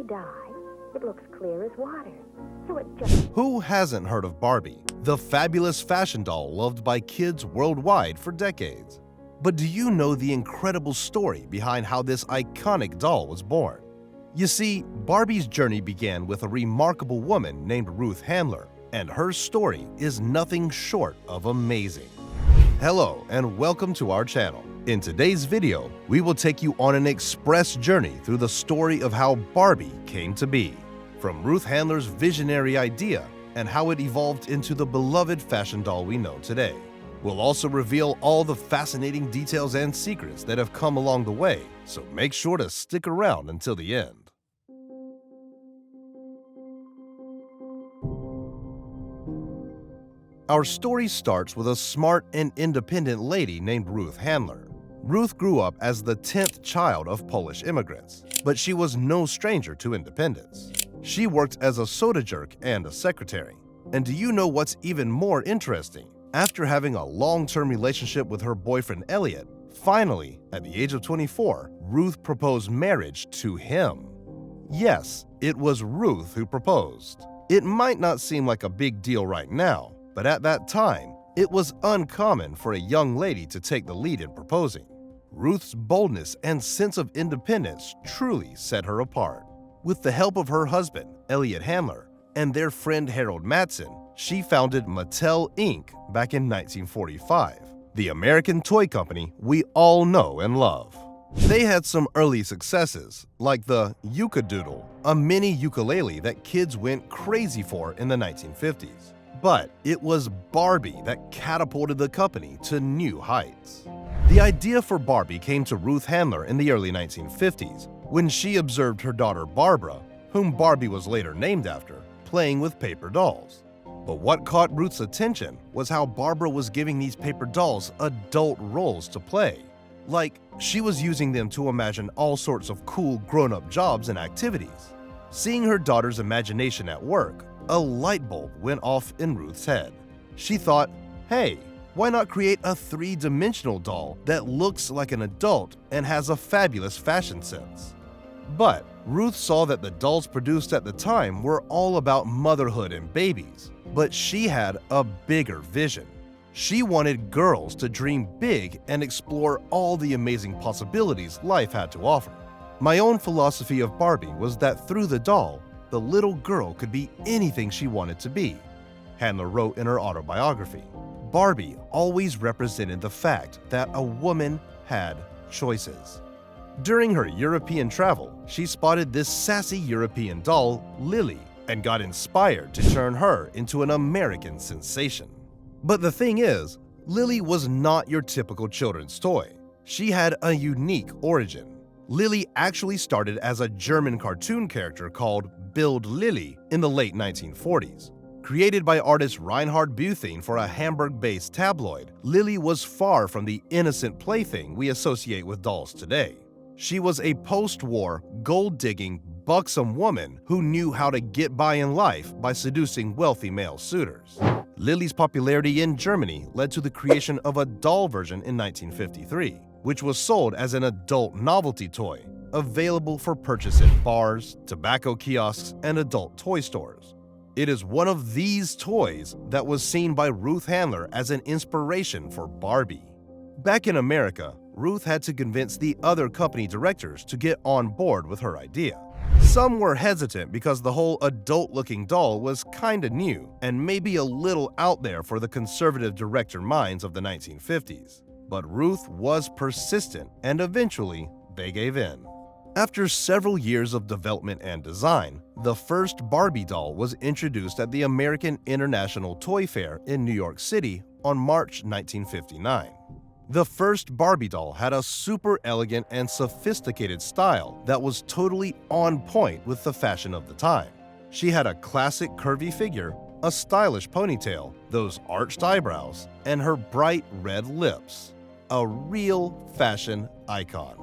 dye. It looks clear as water. So it just... Who hasn't heard of Barbie, the fabulous fashion doll loved by kids worldwide for decades? But do you know the incredible story behind how this iconic doll was born? You see, Barbie's journey began with a remarkable woman named Ruth Handler, and her story is nothing short of amazing. Hello and welcome to our channel. In today's video, we will take you on an express journey through the story of how Barbie came to be, from Ruth Handler's visionary idea and how it evolved into the beloved fashion doll we know today. We'll also reveal all the fascinating details and secrets that have come along the way, so make sure to stick around until the end. Our story starts with a smart and independent lady named Ruth Handler. Ruth grew up as the 10th child of Polish immigrants, but she was no stranger to independence. She worked as a soda jerk and a secretary. And do you know what's even more interesting? After having a long-term relationship with her boyfriend Elliot, finally, at the age of 24, Ruth proposed marriage to him. Yes, it was Ruth who proposed. It might not seem like a big deal right now, but at that time, it was uncommon for a young lady to take the lead in proposing. Ruth's boldness and sense of independence truly set her apart. With the help of her husband, Elliot Handler, and their friend Harold Madsen, she founded Mattel Inc. back in 1945, the American toy company we all know and love. They had some early successes, like the Yuka-Doodle, a mini ukulele that kids went crazy for in the 1950s. But it was Barbie that catapulted the company to new heights. The idea for Barbie came to Ruth Handler in the early 1950s when she observed her daughter Barbara, whom Barbie was later named after, playing with paper dolls. But what caught Ruth's attention was how Barbara was giving these paper dolls adult roles to play. Like, she was using them to imagine all sorts of cool grown-up jobs and activities. Seeing her daughter's imagination at work, a light bulb went off in Ruth's head. She thought, hey, why not create a three-dimensional doll that looks like an adult and has a fabulous fashion sense? But Ruth saw that the dolls produced at the time were all about motherhood and babies, but she had a bigger vision. She wanted girls to dream big and explore all the amazing possibilities life had to offer. My own philosophy of Barbie was that through the doll, the little girl could be anything she wanted to be. Handler wrote in her autobiography, Barbie always represented the fact that a woman had choices. During her European travel, she spotted this sassy European doll, Lily, and got inspired to turn her into an American sensation. But the thing is, Lily was not your typical children's toy. She had a unique origin. Lily actually started as a German cartoon character called Build Lily in the late 1940s. Created by artist Reinhard Buthing for a Hamburg-based tabloid, Lily was far from the innocent plaything we associate with dolls today. She was a post-war, gold-digging, buxom woman who knew how to get by in life by seducing wealthy male suitors. Lily's popularity in Germany led to the creation of a doll version in 1953, which was sold as an adult novelty toy, available for purchase in bars, tobacco kiosks, and adult toy stores. It is one of these toys that was seen by Ruth Handler as an inspiration for Barbie. Back in America, Ruth had to convince the other company directors to get on board with her idea. Some were hesitant because the whole adult-looking doll was kinda new and maybe a little out there for the conservative director minds of the 1950s. But Ruth was persistent, and eventually, they gave in. After several years of development and design, the first Barbie doll was introduced at the American International Toy Fair in New York City on March 1959. The first Barbie doll had a super elegant and sophisticated style that was totally on point with the fashion of the time. She had a classic curvy figure, a stylish ponytail, those arched eyebrows, and her bright red lips. A real fashion icon.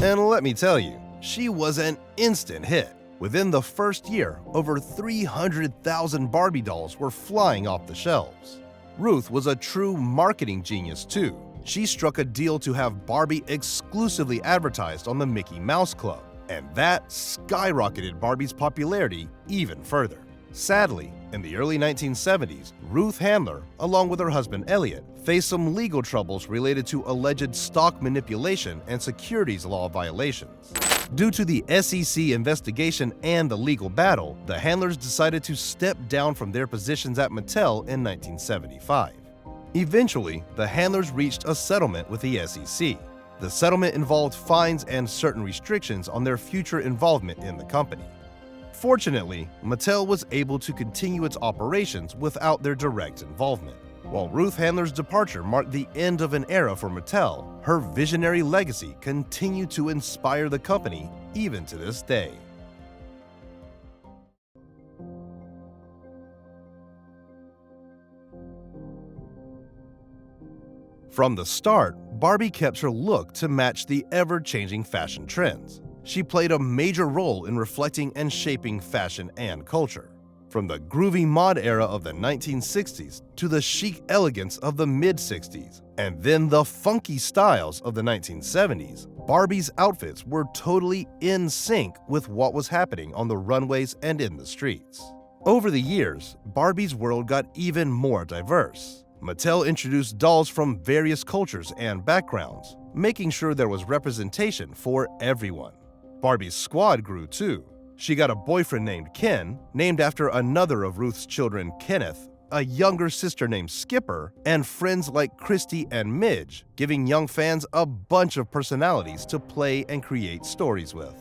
And let me tell you, she was an instant hit. Within the first year, over 300,000 Barbie dolls were flying off the shelves. Ruth was a true marketing genius too. She struck a deal to have Barbie exclusively advertised on the Mickey Mouse Club, And that skyrocketed Barbie's popularity even further. Sadly, in the early 1970s, Ruth Handler, along with her husband Elliot, faced some legal troubles related to alleged stock manipulation and securities law violations. Due to the SEC investigation and the legal battle, the Handlers decided to step down from their positions at Mattel in 1975. Eventually, the Handlers reached a settlement with the SEC. The settlement involved fines and certain restrictions on their future involvement in the company. Fortunately, Mattel was able to continue its operations without their direct involvement. While Ruth Handler's departure marked the end of an era for Mattel, her visionary legacy continued to inspire the company even to this day. From the start, Barbie kept her look to match the ever-changing fashion trends. She played a major role in reflecting and shaping fashion and culture. From the groovy mod era of the 1960s to the chic elegance of the mid-60s, and then the funky styles of the 1970s, Barbie's outfits were totally in sync with what was happening on the runways and in the streets. Over the years, Barbie's world got even more diverse. Mattel introduced dolls from various cultures and backgrounds, making sure there was representation for everyone. Barbie's squad grew too. She got a boyfriend named Ken, named after another of Ruth's children, Kenneth, a younger sister named Skipper, and friends like Christy and Midge, giving young fans a bunch of personalities to play and create stories with.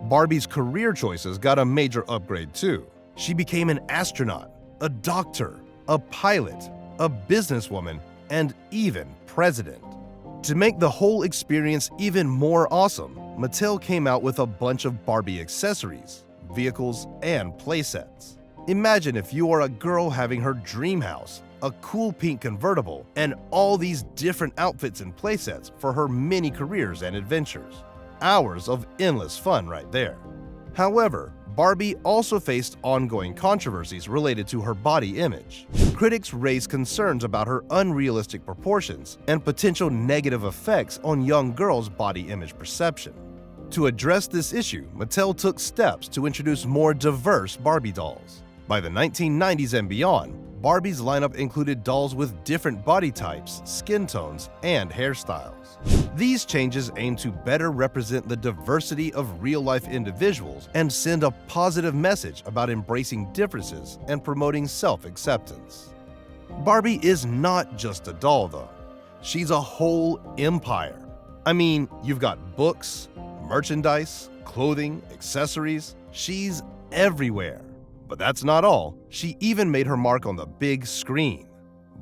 Barbie's career choices got a major upgrade too. She became an astronaut, a doctor, a pilot, a businesswoman, and even president. To make the whole experience even more awesome, Mattel came out with a bunch of Barbie accessories, vehicles, and playsets. Imagine if you are a girl having her dream house, a cool pink convertible, and all these different outfits and playsets for her many careers and adventures. Hours of endless fun right there. However, Barbie also faced ongoing controversies related to her body image. Critics raised concerns about her unrealistic proportions and potential negative effects on young girls' body image perception. To address this issue, Mattel took steps to introduce more diverse Barbie dolls. By the 1990s and beyond, Barbie's lineup included dolls with different body types, skin tones, and hairstyles. These changes aim to better represent the diversity of real-life individuals and send a positive message about embracing differences and promoting self-acceptance. Barbie is not just a doll, though. She's a whole empire. I mean, you've got books, merchandise, clothing, accessories. She's everywhere. But that's not all. She even made her mark on the big screen.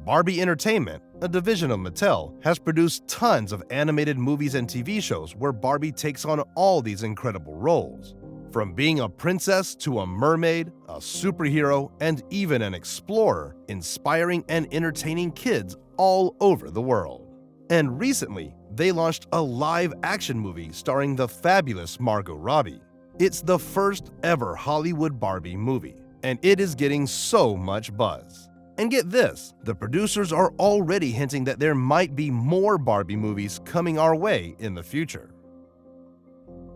Barbie Entertainment, a division of Mattel, has produced tons of animated movies and TV shows where Barbie takes on all these incredible roles. From being a princess to a mermaid, a superhero, and even an explorer, inspiring and entertaining kids all over the world. And recently, they launched a live-action movie starring the fabulous Margot Robbie. It's the first ever Hollywood Barbie movie, and it is getting so much buzz. And get this, the producers are already hinting that there might be more Barbie movies coming our way in the future.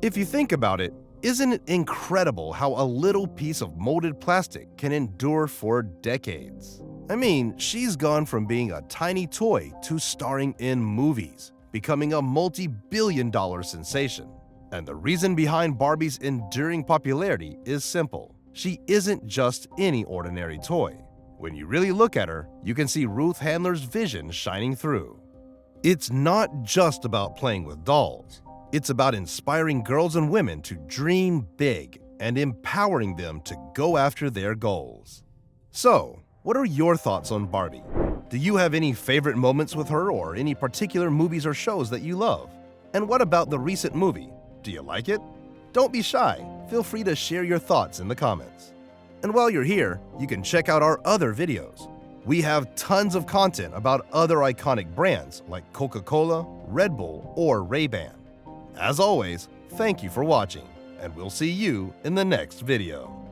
If you think about it, isn't it incredible how a little piece of molded plastic can endure for decades? I mean, she's gone from being a tiny toy to starring in movies, becoming a multi-billion-dollar sensation. And the reason behind Barbie's enduring popularity is simple. She isn't just any ordinary toy. When you really look at her, you can see Ruth Handler's vision shining through. It's not just about playing with dolls. It's about inspiring girls and women to dream big and empowering them to go after their goals. So, what are your thoughts on Barbie? Do you have any favorite moments with her or any particular movies or shows that you love? And what about the recent movie? Do you like it? Don't be shy. Feel free to share your thoughts in the comments. And while you're here, you can check out our other videos. We have tons of content about other iconic brands like Coca-Cola, Red Bull, or Ray-Ban. As always, thank you for watching, and we'll see you in the next video.